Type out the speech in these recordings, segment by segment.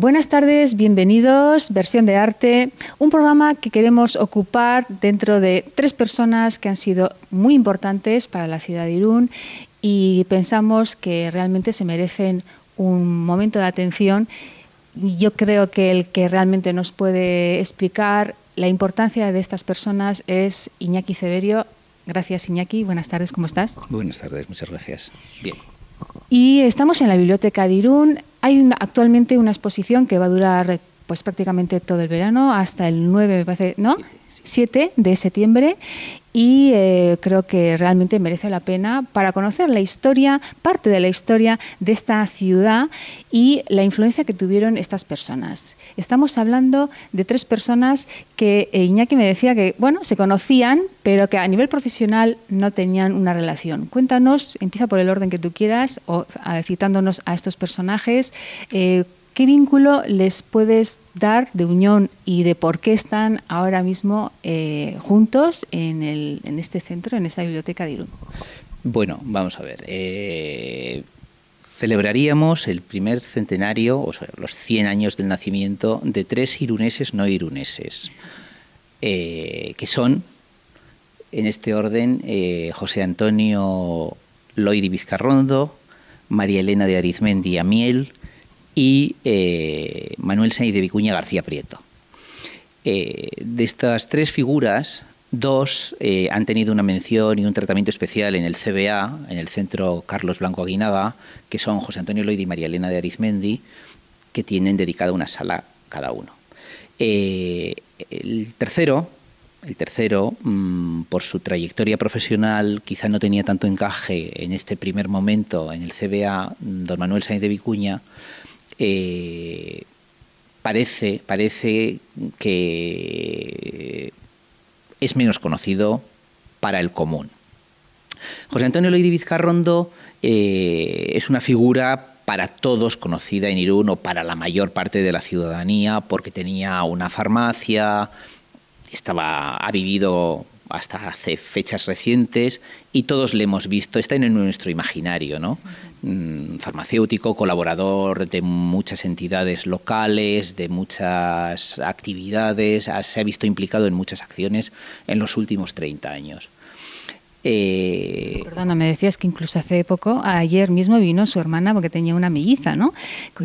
Buenas tardes, bienvenidos, Versión de Arte, un programa que queremos ocupar dentro de 3 personas que han sido muy importantes para la ciudad de Irún y pensamos que realmente se merecen un momento de atención. Yo creo que el que realmente nos puede explicar la importancia de estas personas es Iñaki Ceberio. Gracias, Iñaki. Buenas tardes, ¿cómo estás? Buenas tardes, muchas gracias. Bien. Y estamos en la Biblioteca de Irún. Hay actualmente una exposición que va a durar pues prácticamente todo el verano, hasta el 9, me parece, ¿no? 7 de septiembre. Y creo que realmente merece la pena para conocer la historia, parte de la historia de esta ciudad y la influencia que tuvieron estas personas. Estamos hablando de 3 personas que Iñaki me decía que, bueno, se conocían, pero que a nivel profesional no tenían una relación. Cuéntanos, empieza por el orden que tú quieras, o citándonos a estos personajes, ¿qué vínculo les puedes dar de unión y de por qué están ahora mismo juntos en este centro, en esta biblioteca de Irún? Bueno, vamos a ver. Celebraríamos el primer centenario, o sea, los 100 años del nacimiento de 3 iruneses no iruneses, que son, en este orden, José Antonio Loidi Vizcarrondo, María Elena de Arizmendi Amiel y Manuel Sáenz de Vicuña García Prieto. De estas 3 figuras, 2 han tenido una mención y un tratamiento especial en el CBA, en el Centro Carlos Blanco Aguinaga, que son José Antonio Loidi y María Elena de Arizmendi, que tienen dedicada una sala cada uno. El tercero, por su trayectoria profesional, quizá no tenía tanto encaje en este primer momento en el CBA, don Manuel Sáenz de Vicuña. Parece que es menos conocido para el común. José Antonio Loidi Vizcarrondo es una figura para todos conocida en Irún o para la mayor parte de la ciudadanía porque tenía una farmacia, ha vivido hasta hace fechas recientes y todos le hemos visto, está en nuestro imaginario, ¿no? Farmacéutico, colaborador de muchas entidades locales, de muchas actividades, se ha visto implicado en muchas acciones en los últimos 30 años. Perdona, me decías que incluso hace poco, ayer mismo vino su hermana porque tenía una melliza, ¿no?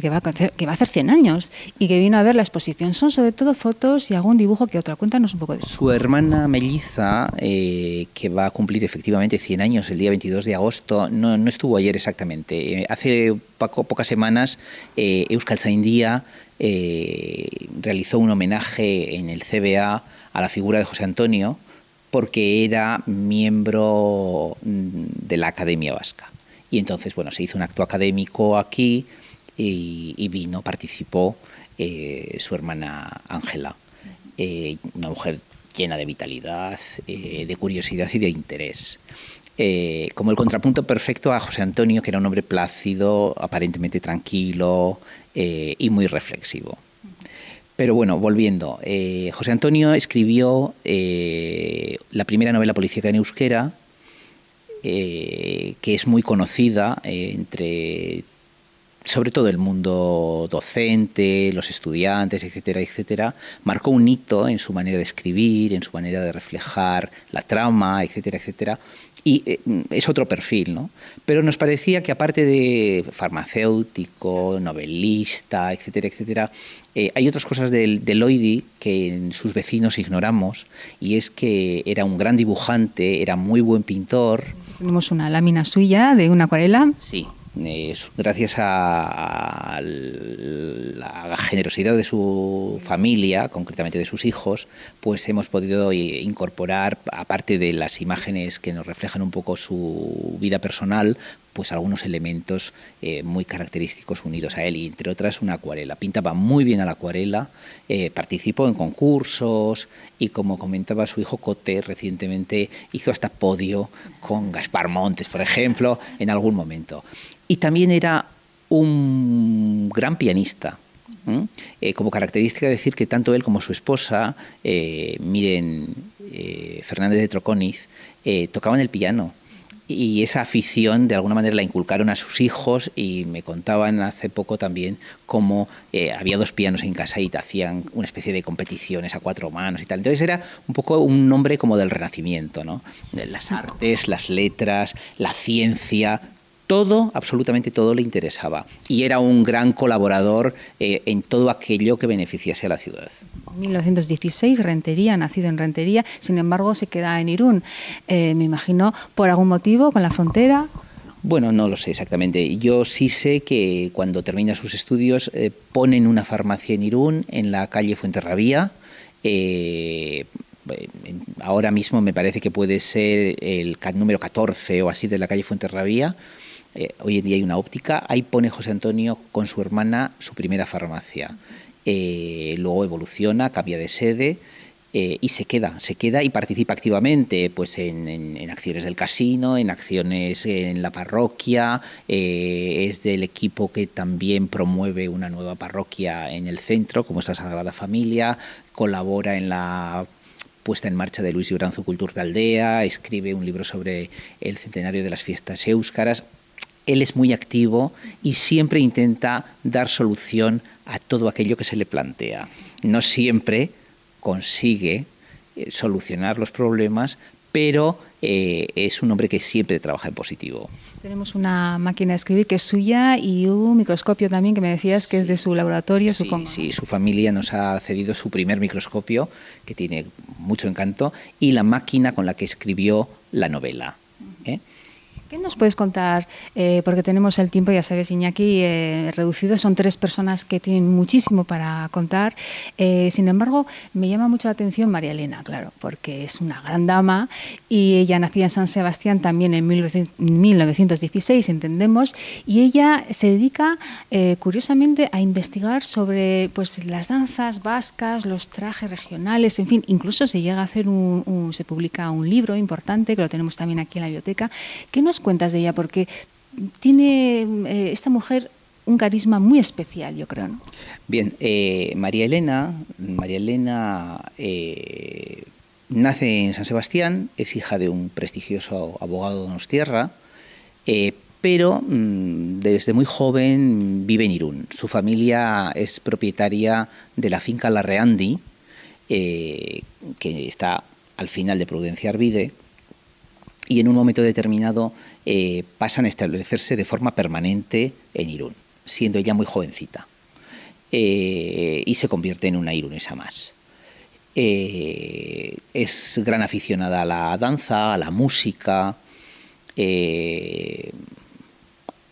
Que va a hacer 100 años y que vino a ver la exposición. Son sobre todo fotos y algún dibujo que otra. Cuéntanos un poco de eso. Su hermana melliza, que va a cumplir efectivamente 100 años el día 22 de agosto, no estuvo ayer exactamente. Hace pocas semanas Euskaltzaindia realizó un homenaje en el CBA a la figura de José Antonio, porque era miembro de la Academia Vasca. Y entonces, bueno, se hizo un acto académico aquí y vino, participó su hermana Ángela, una mujer llena de vitalidad, de curiosidad y de interés. Como el contrapunto perfecto a José Antonio, que era un hombre plácido, aparentemente tranquilo y muy reflexivo. Pero bueno, volviendo, José Antonio escribió la primera novela policíaca en euskera, que es muy conocida entre, sobre todo, el mundo docente, los estudiantes, etcétera, etcétera. Marcó un hito en su manera de escribir, en su manera de reflejar la trama, etcétera, etcétera. Y es otro perfil, ¿no? Pero nos parecía que aparte de farmacéutico, novelista, etcétera, etcétera, hay otras cosas de Loidi que en sus vecinos ignoramos, y es que era un gran dibujante, era muy buen pintor. Tenemos una lámina suya de una acuarela. Sí. Gracias a la generosidad de su familia, concretamente de sus hijos, pues hemos podido incorporar, aparte de las imágenes que nos reflejan un poco su vida personal, pues algunos elementos muy característicos unidos a él, y entre otras una acuarela. Pintaba muy bien a la acuarela, participó en concursos y, como comentaba su hijo Cote, recientemente hizo hasta podio con Gaspar Montes, por ejemplo, en algún momento. Y también era un gran pianista. Como característica decir que tanto él como su esposa, Miren Fernández de Troconiz, tocaban el piano. y esa afición de alguna manera la inculcaron a sus hijos, y me contaban hace poco también cómo había 2 pianos en casa y hacían una especie de competiciones a 4 manos y tal. Entonces era un poco un hombre como del Renacimiento, ¿no? Las artes, las letras, la ciencia, todo, absolutamente todo le interesaba, y era un gran colaborador en todo aquello que beneficiase a la ciudad. 1916, Rentería, nacido en Rentería, sin embargo se queda en Irún. Me imagino, por algún motivo, con la frontera. Bueno, no lo sé exactamente. Yo sí sé que cuando termina sus estudios ponen una farmacia en Irún, en la calle Fuenterrabía. Ahora mismo me parece que puede ser el número 14 o así de la calle Fuenterrabía. Hoy en día hay una óptica. Ahí pone José Antonio con su hermana su primera farmacia. Luego evoluciona, cambia de sede. Y se queda y participa activamente pues en acciones del casino, en acciones en la parroquia, es del equipo que también promueve una nueva parroquia en el centro, como es la Sagrada Familia, colabora en la puesta en marcha de Luis Ibranzu Cultura de Aldea, escribe un libro sobre el centenario de las fiestas éuskaras. Él es muy activo y siempre intenta dar solución a todo aquello que se le plantea. No siempre consigue solucionar los problemas, pero es un hombre que siempre trabaja en positivo. Tenemos una máquina de escribir que es suya y un microscopio también que me decías que es de su laboratorio, supongo. Sí, su familia nos ha cedido su primer microscopio, que tiene mucho encanto, y la máquina con la que escribió la novela. ¿Qué nos puedes contar? Porque tenemos el tiempo, ya sabes, Iñaki, reducido. Son 3 personas que tienen muchísimo para contar. Sin embargo, me llama mucho la atención María Elena, claro, porque es una gran dama y ella nacía en San Sebastián también en 1916, entendemos, y ella se dedica, curiosamente, a investigar sobre pues, las danzas vascas, los trajes regionales, en fin, incluso se llega a hacer se publica un libro importante, que lo tenemos también aquí en la biblioteca. ¿Qué nos cuentas de ella? Porque tiene esta mujer un carisma muy especial, yo creo, ¿no? Bien, María Elena nace en San Sebastián, es hija de un prestigioso abogado de Donostiarra, pero desde muy joven vive en Irún. Su familia es propietaria de la finca Larreandi, que está al final de Prudencia Arvide, y en un momento determinado pasan a establecerse de forma permanente en Irún, siendo ella muy jovencita, y se convierte en una irunesa más. Es gran aficionada a la danza, a la música,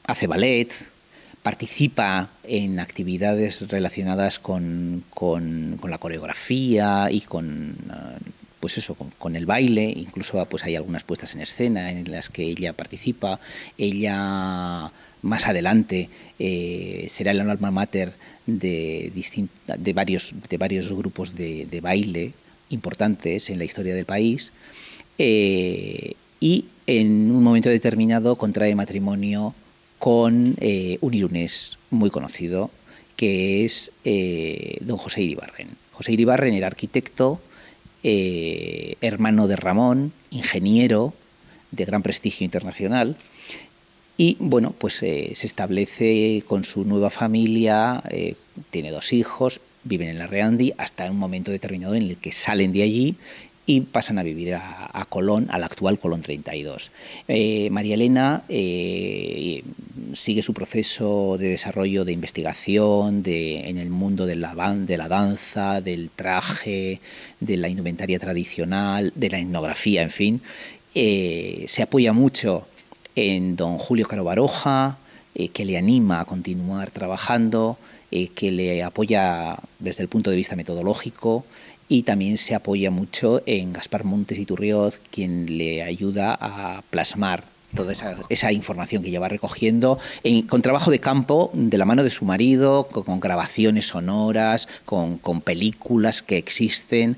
hace ballet, participa en actividades relacionadas con la coreografía y con el baile. Incluso pues hay algunas puestas en escena en las que ella participa. Ella más adelante será el alma mater de varios grupos de baile importantes en la historia del país, y en un momento determinado contrae matrimonio con un irunés muy conocido, que es don José Iribarren. José Iribarren era arquitecto, hermano de Ramón, ingeniero de gran prestigio internacional, y bueno, pues se establece con su nueva familia, tiene 2 hijos, viven en Larreandi hasta un momento determinado en el que salen de allí y pasan a vivir a Colón, al actual Colón 32. María Elena sigue su proceso de desarrollo, de investigación en el mundo de la danza, del traje, de la indumentaria tradicional, de la etnografía, en fin. Se apoya mucho en don Julio Caro Baroja, que le anima a continuar trabajando, que le apoya desde el punto de vista metodológico, y también se apoya mucho en Gaspar Montes Iturrioz, quien le ayuda a plasmar toda esa información que ella va recogiendo con trabajo de campo de la mano de su marido, con grabaciones sonoras, con películas que existen.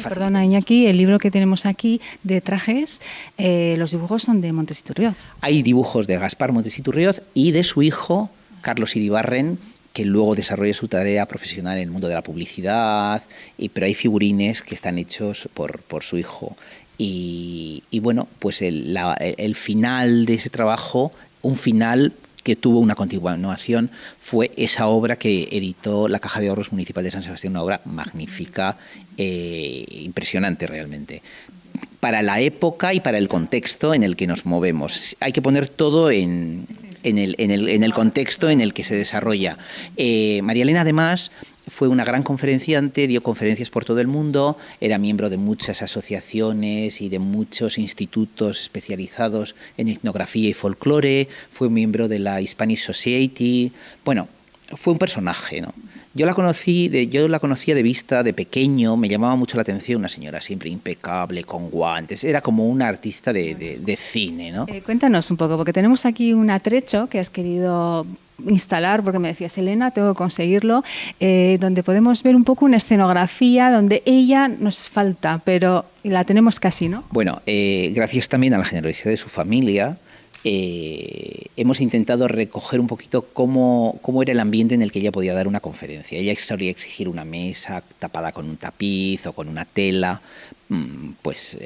Perdona, Iñaki, el libro que tenemos aquí de trajes, los dibujos son de Montes Iturrioz. Hay dibujos de Gaspar Montes Iturrioz y de su hijo, Carlos Iribarren, que luego desarrolla su tarea profesional en el mundo de la publicidad, pero hay figurines que están hechos por su hijo. Y y bueno, pues el final de ese trabajo, un final que tuvo una continuación, fue esa obra que editó la Caja de Ahorros Municipal de San Sebastián, una obra magnífica, impresionante realmente, para la época y para el contexto en el que nos movemos. Hay que poner todo en el contexto en el que se desarrolla. María Elena, además, fue una gran conferenciante, dio conferencias por todo el mundo, era miembro de muchas asociaciones y de muchos institutos especializados en etnografía y folclore, fue miembro de la Hispanic Society. Bueno, fue un personaje, ¿no? Yo la conocía de vista, de pequeño, me llamaba mucho la atención, una señora siempre impecable, con guantes, era como una artista de cine, ¿no? Cuéntanos un poco, porque tenemos aquí un atrecho que has querido instalar, porque me decías, Elena, tengo que conseguirlo, donde podemos ver un poco una escenografía donde ella nos falta, pero la tenemos casi, ¿no? Bueno, gracias también a la generosidad de su familia, hemos intentado recoger un poquito cómo era el ambiente en el que ella podía dar una conferencia. Ella solía exigir una mesa tapada con un tapiz o con una tela, pues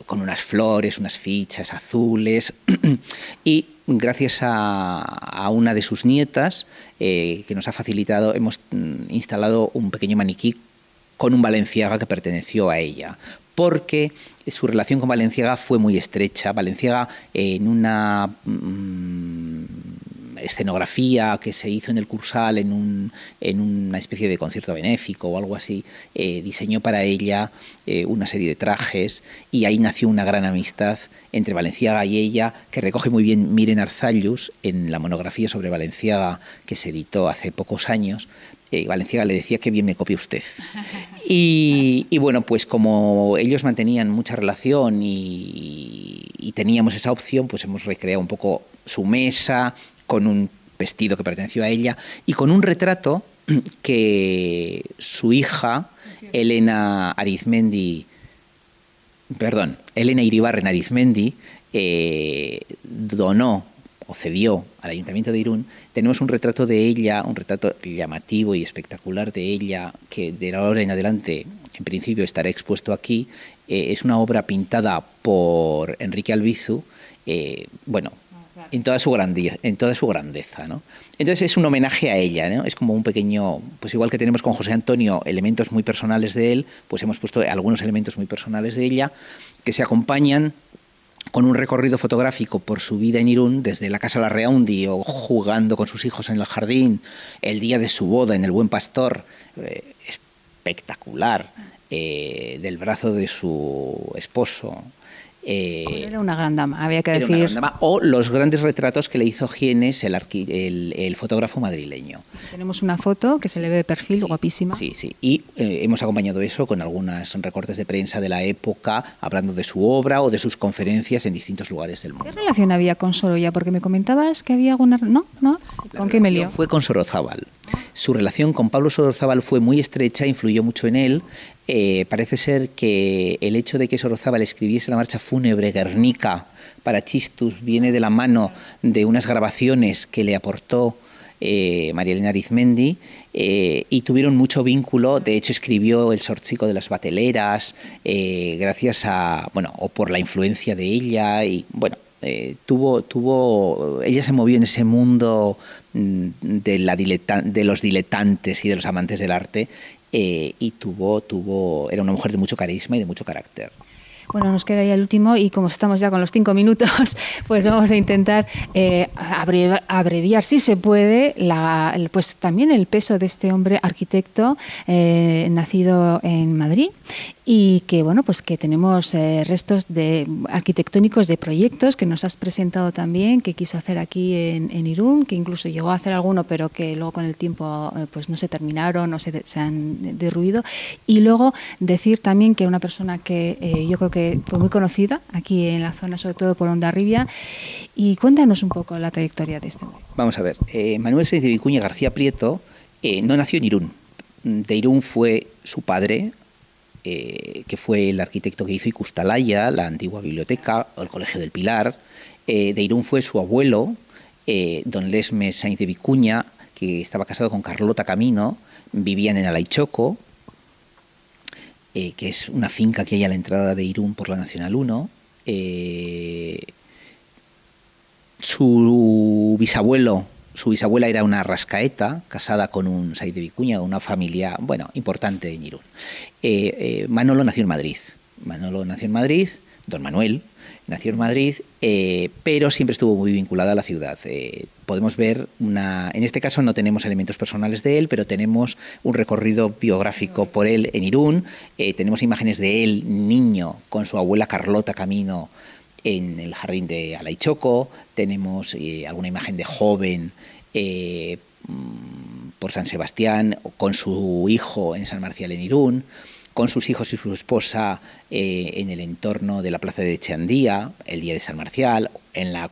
con unas flores, unas fichas azules y gracias a una de sus nietas que nos ha facilitado, hemos instalado un pequeño maniquí con un Balenciaga que perteneció a ella, porque su relación con Balenciaga fue muy estrecha. Balenciaga, en una escenografía que se hizo en el Cursal, en una especie de concierto benéfico o algo así, diseñó para ella una serie de trajes, y ahí nació una gran amistad entre Balenciaga y ella, que recoge muy bien Miren Arzallus en la monografía sobre Balenciaga que se editó hace pocos años. Balenciaga le decía: qué bien me copia usted. Y bueno, pues como ellos mantenían mucha relación y teníamos esa opción, pues hemos recreado un poco su mesa con un vestido que perteneció a ella y con un retrato que su hija, Elena Iribarren Arizmendi, donó o cedió al Ayuntamiento de Irún. Tenemos un retrato de ella, un retrato llamativo y espectacular de ella, que de ahora en adelante, en principio, estará expuesto aquí. Es una obra pintada por Enrique Albizu, en toda su grandeza, ¿no? Entonces es un homenaje a ella, ¿no? Es como un pequeño, pues igual que tenemos con José Antonio elementos muy personales de él, pues hemos puesto algunos elementos muy personales de ella que se acompañan con un recorrido fotográfico por su vida en Irún, desde la Casa Larreaundi o jugando con sus hijos en el jardín, el día de su boda en el Buen Pastor, espectacular, del brazo de su esposo. Era una gran dama, había que decir. Una gran dama, o los grandes retratos que le hizo Gienes, el fotógrafo madrileño. Tenemos una foto que se le ve de perfil, sí, guapísima. Sí, sí. Y hemos acompañado eso con algunos recortes de prensa de la época, hablando de su obra o de sus conferencias en distintos lugares del mundo. ¿Qué relación había con Sorolla? Porque me comentabas que había alguna... ¿No? ¿Con qué me lío? Fue con Sorozábal. Su relación con Pablo Sorozábal fue muy estrecha, influyó mucho en él. Parece ser que el hecho de que Sorozábal escribiese la marcha fúnebre Guernica para Txistus viene de la mano de unas grabaciones que le aportó María Elena Arizmendi, y tuvieron mucho vínculo. De hecho, escribió El Sorchico de las Bateleras, gracias a, o por la influencia de ella, y ella se movió en ese mundo de los diletantes y de los amantes del arte, y era una mujer de mucho carisma y de mucho carácter. Bueno, nos queda ya el último, y como estamos ya con los 5 minutos, pues vamos a intentar abreviar, si se puede, pues también el peso de este hombre arquitecto nacido en Madrid, y que pues que tenemos restos arquitectónicos de proyectos que nos has presentado también, que quiso hacer aquí en Irún, que incluso llegó a hacer alguno, pero que luego con el tiempo pues no se terminaron o se han derruido. Y luego decir también que una persona que yo creo que fue muy conocida aquí en la zona, sobre todo por Hondarribia. Y cuéntanos un poco la trayectoria de este hombre. Vamos a ver, Manuel Sáenz de Vicuña García Prieto no nació en Irún. De Irún fue su padre, que fue el arquitecto que hizo Icustalaya, la antigua biblioteca, o el Colegio del Pilar. De Irún fue su abuelo, don Lesme Sáenz de Vicuña, que estaba casado con Carlota Camino, vivían en Alaichoco, que es una finca que hay a la entrada de Irún por la Nacional 1, Su bisabuela era una rascaeta, casada con un Saiz de Vicuña, una familia, bueno, importante en Irún. Manolo nació en Madrid. Don Manuel nació en Madrid, pero siempre estuvo muy vinculada a la ciudad. Podemos ver en este caso no tenemos elementos personales de él, pero tenemos un recorrido biográfico por él en Irún. Tenemos imágenes de él, niño, con su abuela Carlota camino en el jardín de Alaichoco. Tenemos alguna imagen de joven por San Sebastián, con su hijo en San Marcial en Irún, con sus hijos y su esposa en el entorno de la plaza de Echeandía, el día de San Marcial, en la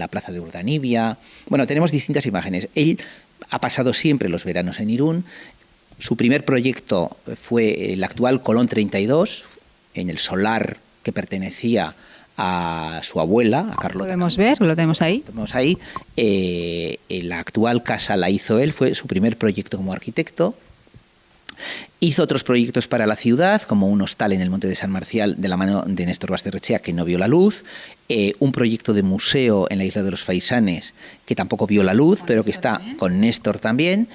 plaza de Urdanibia. Bueno, tenemos distintas imágenes. Él ha pasado siempre los veranos en Irún. Su primer proyecto fue el actual Colón 32, en el solar que pertenecía a su abuela, a Carlota. Podemos ver, lo tenemos ahí. La actual casa la hizo él, fue su primer proyecto como arquitecto. Hizo otros proyectos para la ciudad, como un hostal en el Monte de San Marcial de la mano de Néstor Basterrechea, que no vio la luz, un proyecto de museo en la isla de los Faisanes, que tampoco vio la luz, pero que está con Néstor también.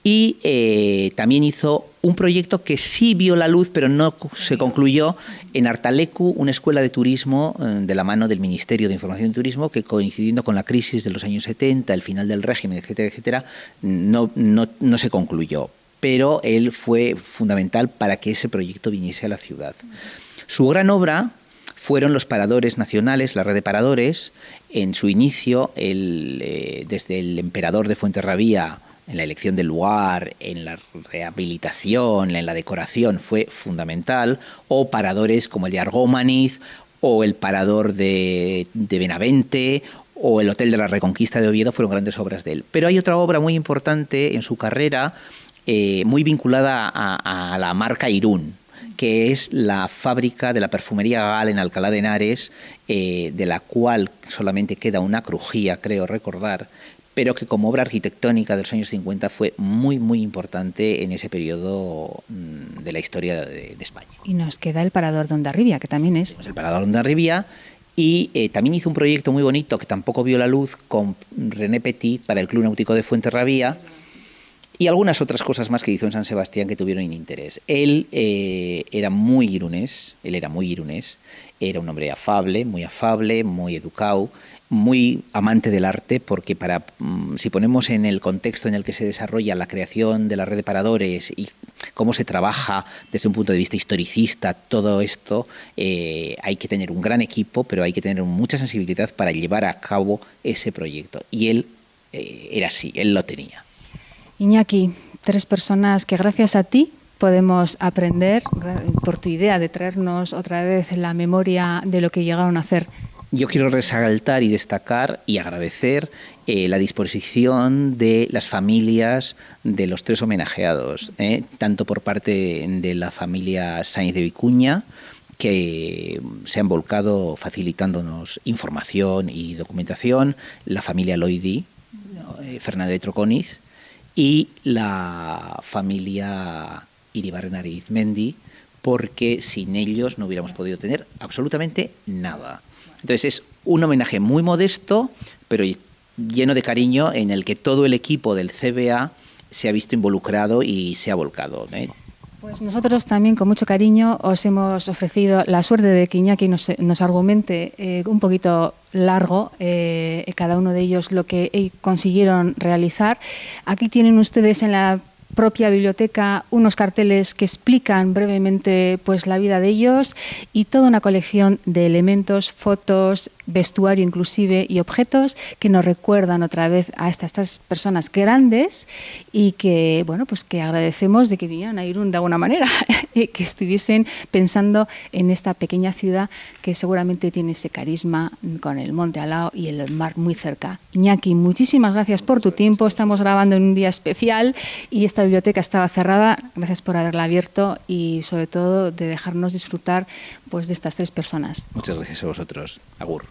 Y también hizo un proyecto que sí vio la luz, pero no se concluyó, en Artalecu, una escuela de turismo de la mano del Ministerio de Información y Turismo, que coincidiendo con la crisis de los años 70, el final del régimen, etcétera, etcétera, no se concluyó. Pero él fue fundamental para que ese proyecto viniese a la ciudad. Su gran obra fueron los paradores nacionales, la red de paradores. En su inicio, desde el emperador de Fuenterrabía, en la elección del lugar, en la rehabilitación, en la decoración, fue fundamental, o paradores como el de Argómaniz, o el parador de Benavente, o el Hotel de la Reconquista de Oviedo, fueron grandes obras de él. Pero hay otra obra muy importante en su carrera, muy vinculada a la marca Irún, que es la fábrica de la perfumería Gal en Alcalá de Henares, de la cual solamente queda una crujía, creo recordar, pero que como obra arquitectónica de los años 50 fue muy, muy importante en ese periodo de la historia de España. Y nos queda el Parador de Hondarribia, que también es... El Parador de Hondarribia, y también hizo un proyecto muy bonito que tampoco vio la luz con René Petit para el Club Náutico de Fuenterrabía, y algunas otras cosas más que hizo en San Sebastián que tuvieron interés. Él era muy irunés, era un hombre afable, muy educado, muy amante del arte, porque si ponemos en el contexto en el que se desarrolla la creación de la red de paradores y cómo se trabaja desde un punto de vista historicista todo esto, hay que tener un gran equipo, pero hay que tener mucha sensibilidad para llevar a cabo ese proyecto. Y él era así, él lo tenía. Iñaki, 3 personas que gracias a ti podemos aprender por tu idea de traernos otra vez la memoria de lo que llegaron a hacer. Yo quiero resaltar y destacar y agradecer la disposición de las familias de los 3 homenajeados, tanto por parte de la familia Sainz de Vicuña, que se han volcado facilitándonos información y documentación, la familia Loidi, Fernández de Troconiz, y la familia Iribarren Arizmendi, porque sin ellos no hubiéramos podido tener absolutamente nada. Entonces es un homenaje muy modesto, pero lleno de cariño, en el que todo el equipo del CBA se ha visto involucrado y se ha volcado. Pues nosotros también, con mucho cariño, os hemos ofrecido la suerte de que Iñaki nos argumente un poquito largo, cada uno de ellos lo que consiguieron realizar. Aquí tienen ustedes en la propia biblioteca unos carteles que explican brevemente pues la vida de ellos, y toda una colección de elementos, fotos, vestuario inclusive, y objetos que nos recuerdan otra vez a estas 3 personas grandes, y que bueno, pues que agradecemos de que vinieran a Irún de alguna manera y que estuviesen pensando en esta pequeña ciudad que seguramente tiene ese carisma, con el monte al lado y el mar muy cerca. Iñaki, muchísimas gracias por tu tiempo. Estamos grabando en un día especial y esta biblioteca estaba cerrada. Gracias por haberla abierto y sobre todo de dejarnos disfrutar pues de estas 3 personas. Muchas gracias a vosotros. Agur.